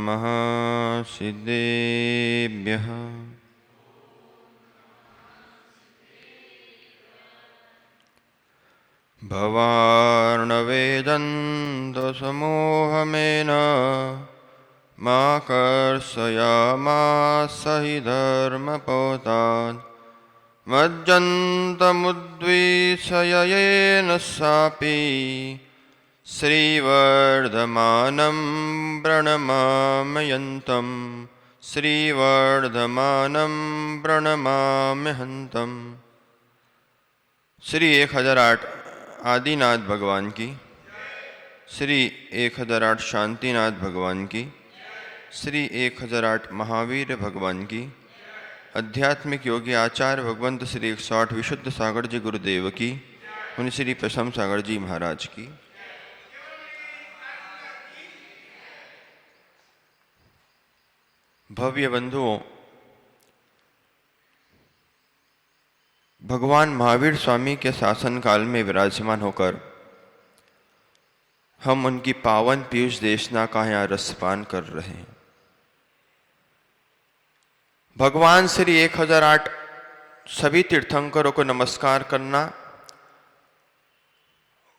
नमः सिद्धेभ्यः। भवार्णवेदन्तसमूहमेन मा कर्षयामास हि धर्मपोतात् मज्जन्तमुद्विषयेन सापि श्रीवर्धमानं प्रणमाम्यहन्तम् श्रीवर्धमानं प्रणमाम्यहन्तम्। श्री 1008 आदिनाथ भगवान की, श्री 1008 शांतिनाथ भगवान की, श्री 1008 महावीर भगवान की, आध्यात्मिक योगी आचार्य भगवंत श्री 108 विशुद्ध सागर जी गुरुदेव की, उन श्री प्रसम सागर जी महाराज की। भव्य बंधुओं, भगवान महावीर स्वामी के शासन काल में विराजमान होकर हम उनकी पावन पीयूष देशना का यहाँ रसपान कर रहे हैं। भगवान श्री 1008 सभी तीर्थंकरों को नमस्कार करना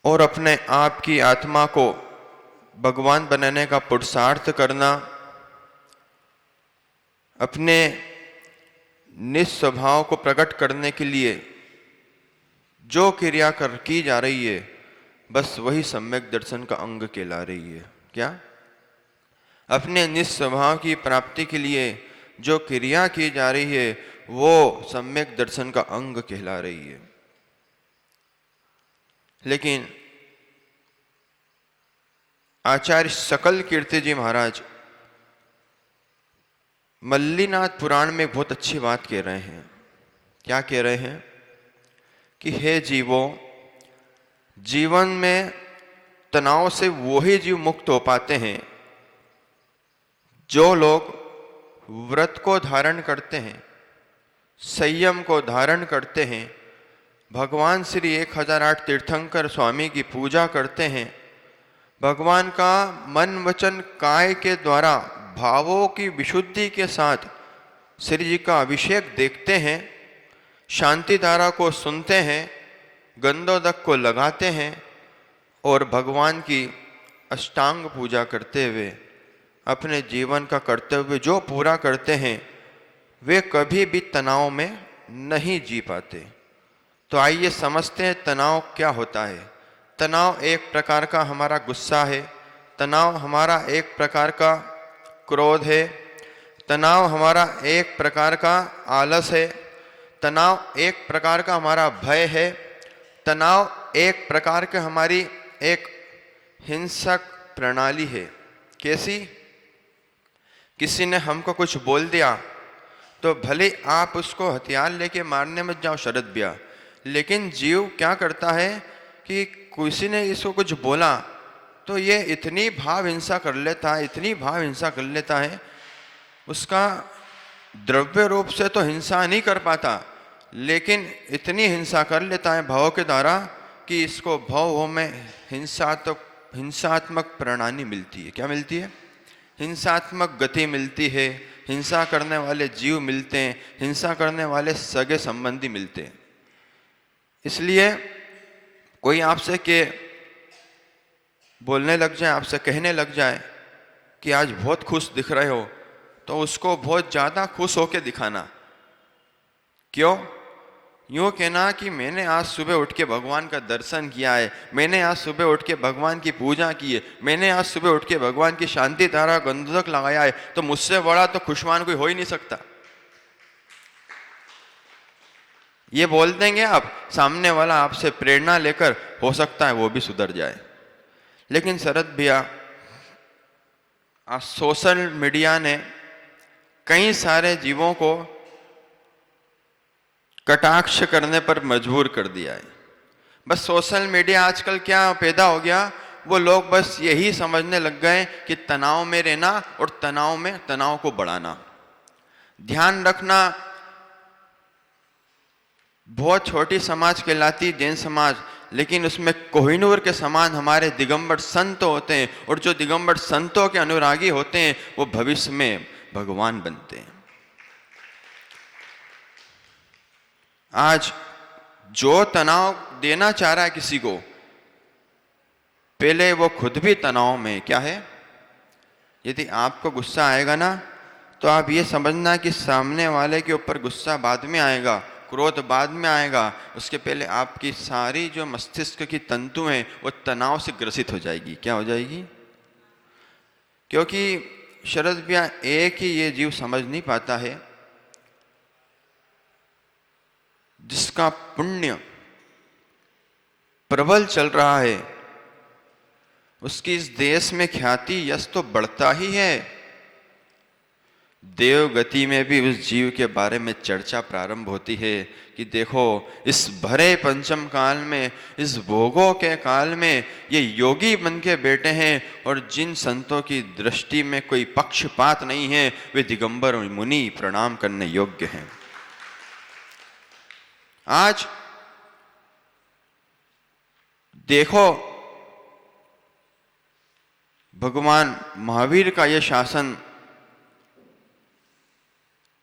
और अपने आप की आत्मा को भगवान बनाने का पुरुषार्थ करना, अपने निस्वभाव को प्रकट करने के लिए जो क्रिया की जा रही है, बस वही सम्यक दर्शन का अंग कहला रही है। क्या? अपने निस्वभाव की प्राप्ति के लिए जो क्रिया की जा रही है वो सम्यक दर्शन का अंग कहला रही है। लेकिन आचार्य सकल कीर्ति जी महाराज मल्लीनाथ पुराण में बहुत अच्छी बात कह रहे हैं। क्या कह रहे हैं? कि हे जीवों, जीवन में तनाव से वही जीव मुक्त हो पाते हैं जो लोग व्रत को धारण करते हैं, संयम को धारण करते हैं, भगवान श्री 1008 तीर्थंकर स्वामी की पूजा करते हैं, भगवान का मन वचन काय के द्वारा भावों की विशुद्धि के साथ श्री जी का अभिषेक देखते हैं, शांति धारा को सुनते हैं, गंधोदक को लगाते हैं और भगवान की अष्टांग पूजा करते हुए अपने जीवन का कर्तव्य जो पूरा करते हैं वे कभी भी तनाव में नहीं जी पाते। तो आइए समझते हैं तनाव क्या होता है। तनाव एक प्रकार का हमारा गुस्सा है, तनाव हमारा एक प्रकार का क्रोध है, तनाव हमारा एक प्रकार का आलस है, तनाव एक प्रकार का हमारा भय है, तनाव एक प्रकार की हमारी एक हिंसक प्रणाली है। कैसी? किसी ने हमको कुछ बोल दिया तो भले आप उसको हथियार लेके मारने मत जाओ शरद भैया, लेकिन जीव क्या करता है कि किसी ने इसको कुछ बोला तो ये इतनी भाव हिंसा कर लेता है, इतनी भाव हिंसा कर लेता है, उसका द्रव्य रूप से तो हिंसा नहीं कर पाता लेकिन इतनी हिंसा कर लेता है भाव के द्वारा कि इसको भाव में हिंसात्मक प्रणाली मिलती है। क्या मिलती है? हिंसात्मक गति मिलती है, हिंसा करने वाले जीव मिलते हैं, हिंसा करने वाले सगे संबंधी मिलते हैं। इसलिए कोई आपसे के बोलने लग जाए, आपसे कहने लग जाए कि आज बहुत खुश दिख रहे हो, तो उसको बहुत ज़्यादा खुश होके दिखाना। क्यों? यूँ कहना कि मैंने आज सुबह उठ के भगवान का दर्शन किया है, मैंने आज सुबह उठ के भगवान की पूजा की है, मैंने आज सुबह उठ के भगवान की शांति धारा गंधक लगाया है, तो मुझसे बड़ा तो खुशमान कोई हो ही नहीं सकता। ये बोल देंगे आप, सामने वाला आपसे प्रेरणा लेकर हो सकता है वो भी सुधर जाए। लेकिन शरद भैया, आज सोशल मीडिया ने कई सारे जीवों को कटाक्ष करने पर मजबूर कर दिया है। बस सोशल मीडिया आजकल क्या पैदा हो गया, वो लोग बस यही समझने लग गए कि तनाव में रहना और तनाव में तनाव को बढ़ाना। ध्यान रखना, बहुत छोटी समाज कहलाती जैन समाज, लेकिन उसमें कोहिनूर के समान हमारे दिगंबर संत होते हैं, और जो दिगंबर संतों के अनुरागी होते हैं वो भविष्य में भगवान बनते हैं। आज जो तनाव देना चाह रहा है किसी को, पहले वो खुद भी तनाव में क्या है। यदि आपको गुस्सा आएगा ना, तो आप ये समझना कि सामने वाले के ऊपर गुस्सा बाद में आएगा, क्रोध बाद में आएगा, उसके पहले आपकी सारी जो मस्तिष्क की तंतु हैं वो तनाव से ग्रसित हो जाएगी। क्या हो जाएगी? क्योंकि शरद भैया एक ही ये जीव समझ नहीं पाता है जिसका पुण्य प्रबल चल रहा है, उसकी इस देश में ख्याति यश तो बढ़ता ही है। देव गति में भी उस जीव के बारे में चर्चा प्रारंभ होती है कि देखो इस भरे पंचम काल में, इस भोगों के काल में ये योगी बन के बैठे हैं, और जिन संतों की दृष्टि में कोई पक्षपात नहीं है वे दिगंबर और मुनि प्रणाम करने योग्य हैं। आज देखो भगवान महावीर का यह शासन,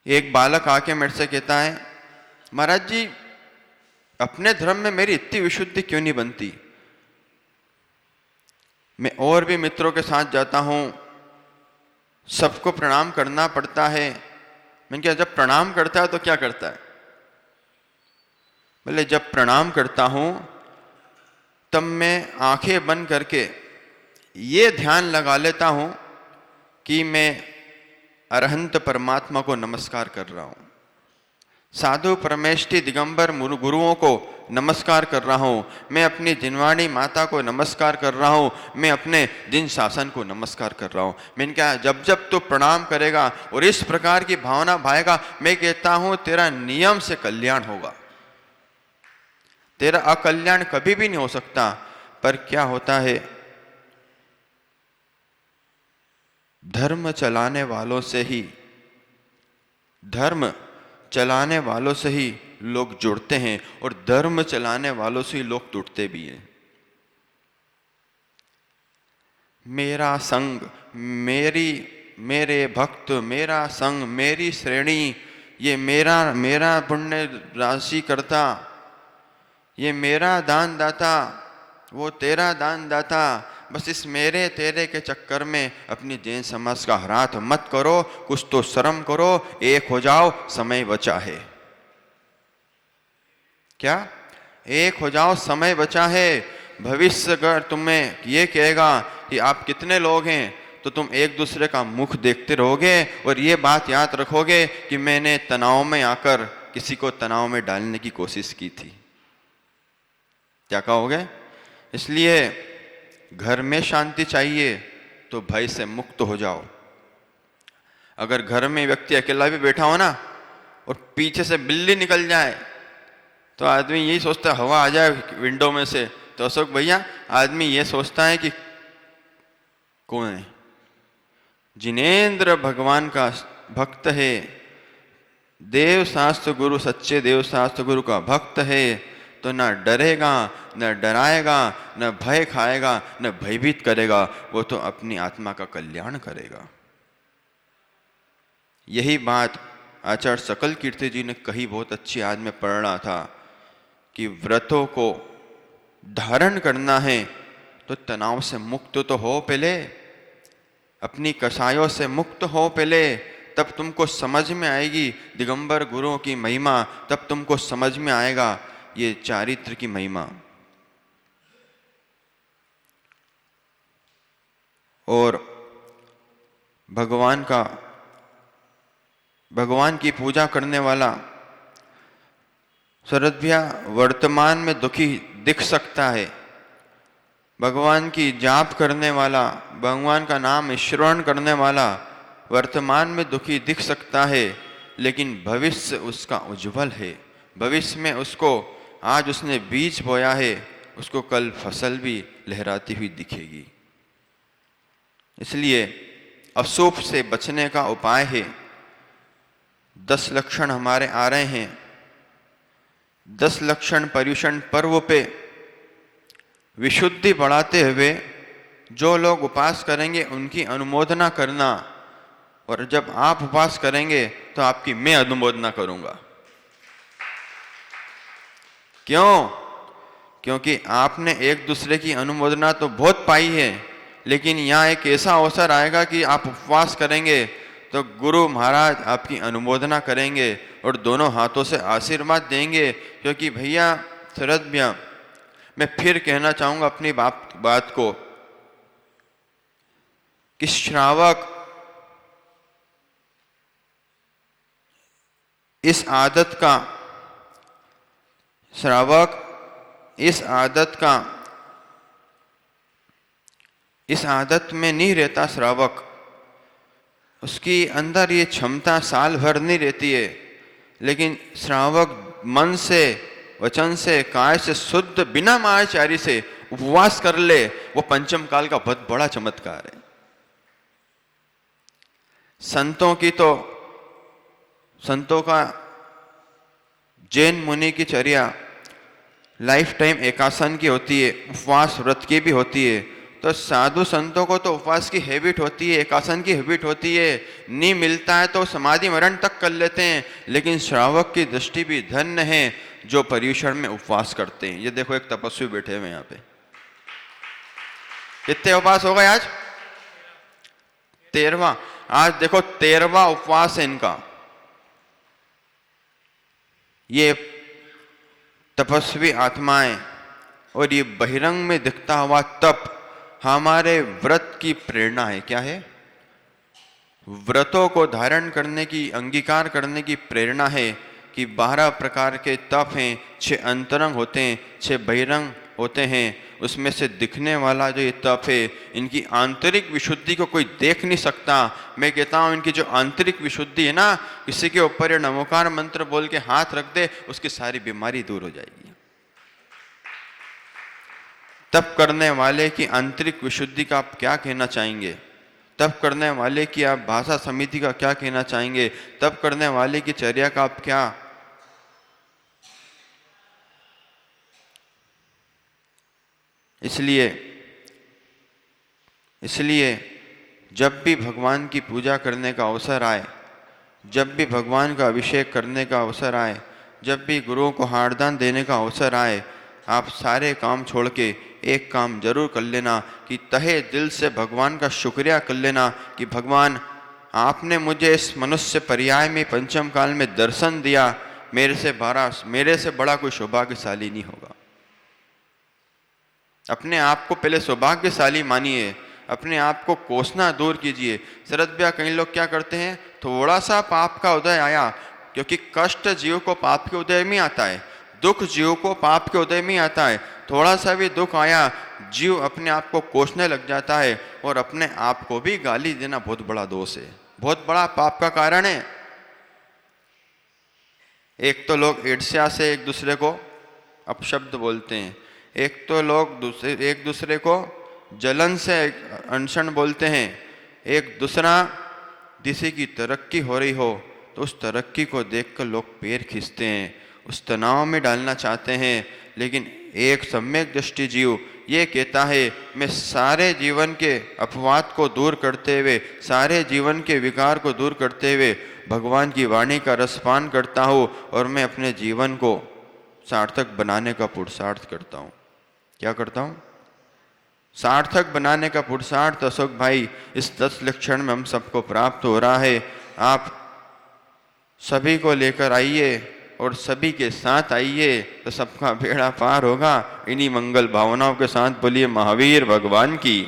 एक बालक आके मेरे से कहता है, महाराज जी अपने धर्म में मेरी इतनी विशुद्धि क्यों नहीं बनती? मैं और भी मित्रों के साथ जाता हूं, सबको प्रणाम करना पड़ता है। मैंने कहा जब प्रणाम करता है तो क्या करता है? बोले जब प्रणाम करता हूं तब मैं आंखें बंद करके ये ध्यान लगा लेता हूं कि मैं अरहंत परमात्मा को नमस्कार कर रहा हूं, साधु परमेष्टि दिगंबर गुरुओं को नमस्कार कर रहा हूं, मैं अपनी जिनवाणी माता को नमस्कार कर रहा हूं, मैं अपने दिन शासन को नमस्कार कर रहा हूं। मैंने कहा जब जब तू प्रणाम करेगा और इस प्रकार की भावना भाएगा, मैं कहता हूं तेरा नियम से कल्याण होगा, तेरा अकल्याण कभी भी नहीं हो सकता। पर क्या होता है, धर्म चलाने वालों से ही लोग जुड़ते हैं, और धर्म चलाने वालों से ही लोग टूटते भी हैं। मेरा संग, मेरे भक्त, मेरा संग, मेरी श्रेणी, ये मेरा पुण्य राशि करता, ये मेरा दान दाता, वो तेरा दान दाता, बस इस मेरे तेरे के चक्कर में अपनी जैन समाज का हरात मत करो, कुछ तो शर्म करो, एक हो जाओ, समय बचा है। क्या? एक हो जाओ, समय बचा है। भविष्य अगर तुम्हें ये कहेगा कि आप कितने लोग हैं, तो तुम एक दूसरे का मुख देखते रहोगे और ये बात याद रखोगे कि मैंने तनाव में आकर किसी को तनाव में डालने की कोशिश की थी। क्या कहोगे? इसलिए घर में शांति चाहिए तो भय से मुक्त हो जाओ। अगर घर में व्यक्ति अकेला भी बैठा हो ना और पीछे से बिल्ली निकल जाए तो आदमी यही सोचता है हवा आ जाए विंडो में से, तो अशोक भैया आदमी ये सोचता है कि कौन है? जिनेंद्र भगवान का भक्त है, देव शास्त्र गुरु, सच्चे देव शास्त्र गुरु का भक्त है, तो न डरेगा, न डराएगा, न भय खाएगा, न भयभीत करेगा, वो तो अपनी आत्मा का कल्याण करेगा। यही बात आचार्य सकल कीर्ति जी ने कही, बहुत अच्छी। आज मैं पढ़ रहा था कि व्रतों को धारण करना है तो तनाव से मुक्त तो हो पहले, अपनी कसायों से मुक्त हो पहले, तब तुमको समझ में आएगी दिगंबर गुरुओं की महिमा, तब तुमको समझ में आएगा ये चारित्र की महिमा। और भगवान की पूजा करने वाला शरद भैया वर्तमान में दुखी दिख सकता है, भगवान की जाप करने वाला, भगवान का नाम श्रवण करने वाला वर्तमान में दुखी दिख सकता है, लेकिन भविष्य उसका उज्जवल है। भविष्य में उसको, आज उसने बीज बोया है, उसको कल फसल भी लहराती हुई दिखेगी। इसलिए अशुभ से बचने का उपाय है। 10 लक्षण हमारे आ रहे हैं। 10 लक्षण पर्युषण पर्व पे विशुद्धि बढ़ाते हुए जो लोग उपवास करेंगे उनकी अनुमोदना करना, और जब आप उपवास करेंगे तो आपकी मैं अनुमोदना करूंगा। क्यों? क्योंकि आपने एक दूसरे की अनुमोदना तो बहुत पाई है, लेकिन यहाँ एक ऐसा अवसर आएगा कि आप उपवास करेंगे तो गुरु महाराज आपकी अनुमोदना करेंगे और दोनों हाथों से आशीर्वाद देंगे। क्योंकि भैया शरद भैया, मैं फिर कहना चाहूंगा अपनी बात को कि श्रावक इस आदत में नहीं रहता। श्रावक, उसकी अंदर ये क्षमता साल भर नहीं रहती है, लेकिन श्रावक मन से, वचन से, काय से शुद्ध बिना मायाचारी से उपवास कर ले, वो पंचम काल का बहुत बड़ा चमत्कार है। संतों का जैन मुनि की चर्या लाइफ टाइम एकासन की होती है, उपवास व्रत की भी होती है। तो साधु संतों को तो उपवास की हैबिट होती है, एकासन की हैबिट होती है, नहीं मिलता है तो समाधि मरण तक कर लेते हैं। लेकिन श्रावक की दृष्टि भी धन्य है जो पर्युषण में उपवास करते हैं। ये देखो एक तपस्वी बैठे हुए यहाँ पे, कितने उपवास हो गए आज? 13वां। आज देखो 13वां उपवास है इनका। ये तपस्वी आत्माएं और ये बहिरंग में दिखता हुआ तप हमारे व्रत की प्रेरणा है। क्या है? व्रतों को धारण करने की, अंगीकार करने की प्रेरणा है कि 12 प्रकार के तप हैं, 6 अंतरंग होते हैं, 6 बहिरंग होते हैं। उसमें से दिखने वाला जो ये तप है, इनकी आंतरिक विशुद्धि को कोई देख नहीं सकता। मैं कहता हूं इनकी जो आंतरिक विशुद्धि है ना, किसी के ऊपर ये नमोकार मंत्र बोल के हाथ रख दे, उसकी सारी बीमारी दूर हो जाएगी। तप करने वाले की आंतरिक विशुद्धि का आप क्या कहना चाहेंगे? तप करने वाले की आप भाषा समिति का क्या कहना चाहेंगे? तप करने वाले की चर्या का आप क्या? इसलिए जब भी भगवान की पूजा करने का अवसर आए, जब भी भगवान का अभिषेक करने का अवसर आए, जब भी गुरुओं को हारदान देने का अवसर आए, आप सारे काम छोड़ के एक काम जरूर कर लेना कि तहे दिल से भगवान का शुक्रिया कर लेना कि भगवान आपने मुझे इस मनुष्य पर्याय में पंचम काल में दर्शन दिया। मेरे से बड़ा कोई सौभाग्यशाली नहीं होगा। अपने आप को पहले सौभाग्यशाली मानिए, अपने आप को कोसना दूर कीजिए। शरद भैया, कई लोग क्या करते हैं, थोड़ा सा पाप का उदय आया, क्योंकि कष्ट जीव को पाप के उदय में आता है, दुख जीव को पाप के उदय में आता है। थोड़ा सा भी दुख आया, जीव अपने आप को कोसने लग जाता है और अपने आप को भी गाली देना बहुत बड़ा दोष है, बहुत बड़ा पाप का कारण है। एक तो लोग ईर्ष्या से एक दूसरे को अपशब्द बोलते हैं, एक तो लोग एक दूसरे को जलन से अनशन बोलते हैं, एक दूसरा किसी की तरक्की हो रही हो तो उस तरक्की को देखकर लोग पैर खींचते हैं, उस तनाव में डालना चाहते हैं। लेकिन एक सम्यक दृष्टि जीव ये कहता है, मैं सारे जीवन के अपवाद को दूर करते हुए, सारे जीवन के विकार को दूर करते हुए भगवान की वाणी का रसपान करता हूँ और मैं अपने जीवन को सार्थक बनाने का पुरुषार्थ करता हूँ। क्या करता हूँ? सार्थक बनाने का पुरुषार्थ। अशोक भाई, इस 10 लक्षण में हम सबको प्राप्त हो रहा है। आप सभी को लेकर आइए और सभी के साथ आइए तो सबका बेड़ा पार होगा। इन्हीं मंगल भावनाओं के साथ बोलिए महावीर भगवान की।